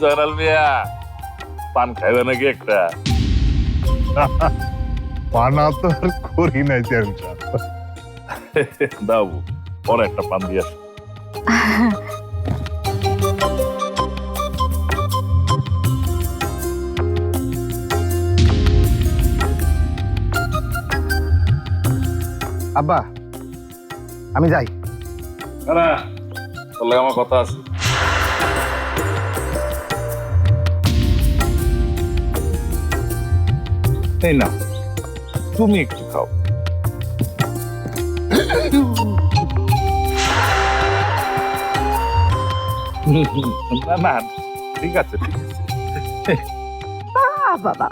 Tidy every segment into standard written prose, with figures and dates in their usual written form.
জয়নাল মিয়া পান খাইবে নাকি একটা? পানা তো আর করি নাই চেয়ারম্যান। দাও পরে একটা পান দিয়ে আসো। আব্বা আমি যাই। না তোর লাগে আমার কথা আছে। এই না তুমি একটু খাও। না না ঠিক আছে ঠিক আছে। বাবা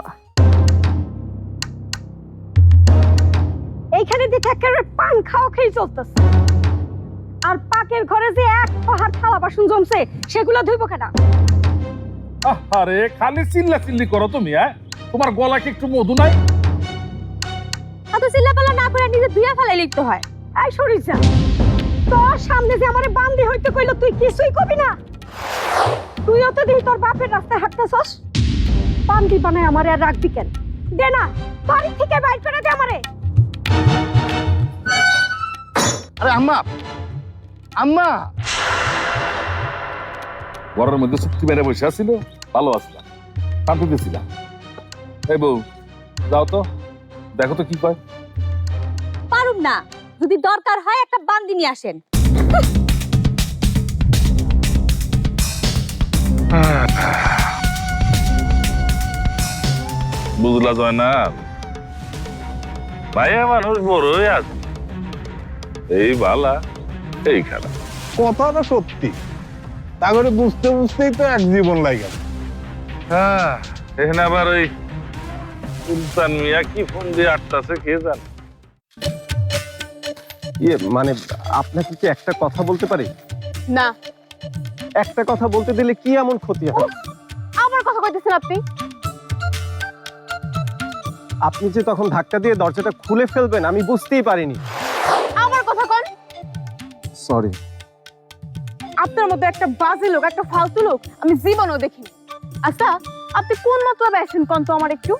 এইখানে দেখে একেবারে পান খাওয়া খেয়ে চলতেছে। আর পাকের ঘরে যে এক পাহাড় থালা বাসন জমছে সেগুলো ধুইব কেনা? আরে খালি চিল্লা চিল্লি করো তুমি, তোমার গলা কি একটু মধু নাই? এত চিল্লাপাল্লা না করে নিজে ধুইয়া ফেলাই লিখতে হয়। এই শরীর যা, তোর সামনে যে আমারে বান্দি হইতে কইলো তুই কিছুই কবি না। তুইও তো দেখি তোর বাপের রাস্তায় হাঁটতেছস, বান্দি বানায় আমারে আর রাখবি কেন? দে না, বাড়ি থেকে বাইর করে দে আমারে। আরে আম্মা আম্মা, ঘরের মধ্যে চুক্তি মেরে বসে আসছিল, ভালো আসলাম, শান্তি দিয়েছিলাম। এই বউ যাও তো, দেখো তো কি কয়। পারুম না, যদি দরকার হয় একটা বান্দি নিয়ে আসেন। বুঝলা যায় না, ভাইয়া মানুষ বড়ই আছে, এই বালা এই খারাপ। কথাটা সত্যি, তা করে বুঝতে বুঝতেই তো এক জীবন লাগে। হ্যাঁ এখানে আবার ওই সুলতান মিয়া কি ফোন দিয়ে আটটাছে কে জানে। মানে আপনাকে কি একটা কথা বলতে পারি? না। একটা কথা বলতে দিলে কি এমন ক্ষতি হয়? আমার কথা কইতেছেন আপনি? আপনি যে তখন ধাক্কা দিয়ে দরজাটা খুলে ফেলবেন আমি বুঝতেই পারিনি। আমার কথা কোন? সরি। আপনার মতো একটা বাজে লোক, একটা ফালতু লোক আমি জীবনেও দেখিনি। আচ্ছা আপনি কোন মতলবে আসেন কোন তো আমার একটু?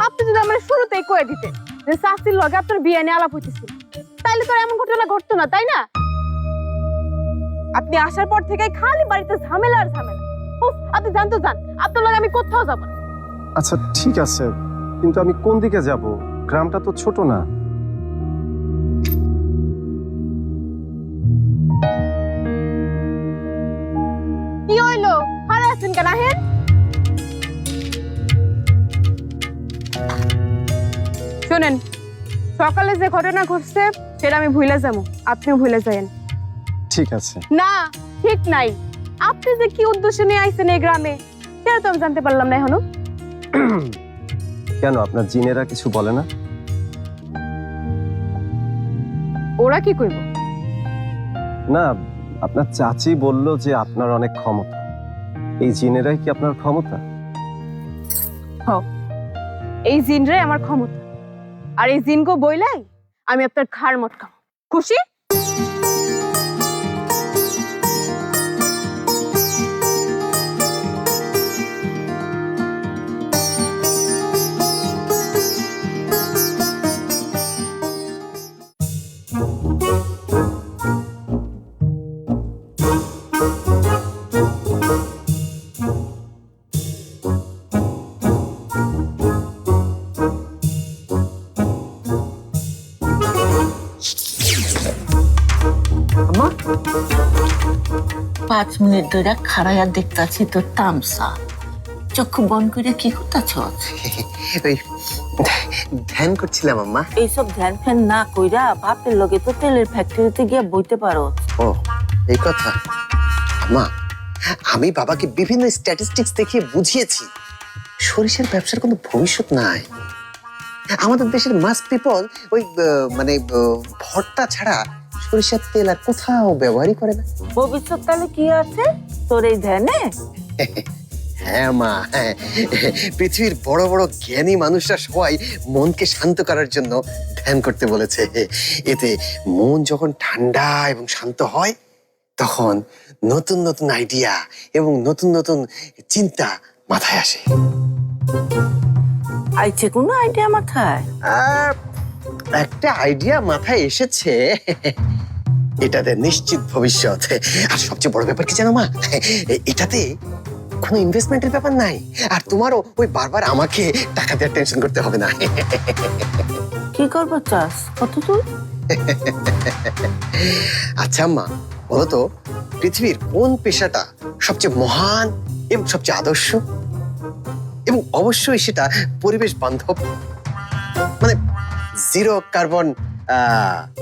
আপনি যদি আমার শুরুতেই কয়ে দিতেন যে শাস্তির লগে আপনার বিয়ে নিয়ে আলাপ হইতেছিল, তাইলে তো এমন ঘটনা ঘটতো না, তাই না? আপনি আসার পর থেকে খালি বাড়িতে ঝামেলা আর ঝামেলা। উফ, আপনি জানতো যান, আপনার লগে আমি কোথাও যাব না। আচ্ছা ঠিক আছে, কিন্তু আমি কোন দিকে যাব? গ্রামটা তো ছোট না। কি হইলো, খারাপ আছেন কেন? হেন শুনেন, সকালে যে ঘটনা ঘটছে সেটা আমি ভুলে যাবো, আপনিও ভুলে যাবেন। ঠিক আছে। না ঠিক নাই, আপনি যে কি উদ্দেশ্য নিয়ে আইছেন এই গ্রামে সেটা তো আমি জানতে পারলাম না এখনো। কেন আপনার জিনেরা কিছু বলে না? ওরা কি কইব? না, আপনার চাচি বলল যে আপনার অনেক ক্ষমতা। এই জিনেরাই কি আপনার ক্ষমতা? এই জিনরে আমার ক্ষমতা, আর এই জিনগো বইলাই আমি আপনার খার মটকাম। খুশি? আম্মা 5 মিনিট ধরে খাড়াইয়া দেখতাছি তোর তামসা, চক্ষু বন্ধ করে কি করতেছ? ওই ধ্যান করছিলাম আম্মা। এইসব ধ্যান ফ্যান না কইরা বাপের লগে তো তেলের ফ্যাক্টরিতে গিয়ে বইতে পারো। ও এই কথা আম্মা, আমি বাবাকে বিভিন্ন স্ট্যাটিস্টিক্স দেখিয়ে বুঝিয়েছি সরিষার ব্যবসার কোনো ভবিষ্যৎ নাই। আমাদের দেশের মাস পিপল ওই মানে ভর্তা ছাড়া সরিষার তেল আর কোথাও ব্যবহারই করে না। ভবিষ্যৎ তাহলে কি আছে তোর এই ধ্যানে? হ্যাঁ মা, হ্যাঁ, পৃথিবীর বড় বড় জ্ঞানী মানুষরা সবাই মনকে শান্ত করার জন্য ধ্যান করতে বলেছে। এতে মন যখন ঠান্ডা এবং শান্ত হয় তখন নতুন নতুন আইডিয়া এবং নতুন নতুন চিন্তা মাথায় আসে। আইছে কোনো আইডিয়া মাথায়? একটা আইডিয়া মাথায় এসেছে, এটাতে নিশ্চিত ভবিষ্যৎ। আর সবচেয়ে বড় ব্যাপার কি জানো মা, এটাতে কোনো ইনভেস্টমেন্টের ব্যাপার নাই, আর তোমারও ওই বারবার আমাকে টাকা দেওয়ার টেনশন করতে হবে না। কি করবো চাস কত তুই? আচ্ছা আম্মা, বলো তো পৃথিবীর কোন পেশাটা সবচেয়ে মহান এবং সবচেয়ে আদর্শ, এবং অবশ্যই সেটা পরিবেশ বান্ধব, মানে zero carbon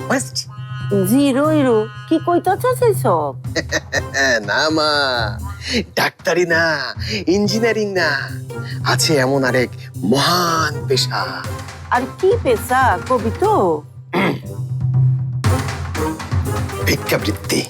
West? Zero error কি কইতাছস এইসব? না মা, ডাক্তারি না, ইঞ্জিনিয়ারিং না, আছে এমন আরেক মহান পেশা। আর কি পেশা কবি তো? ভিক্ষাবৃত্তি।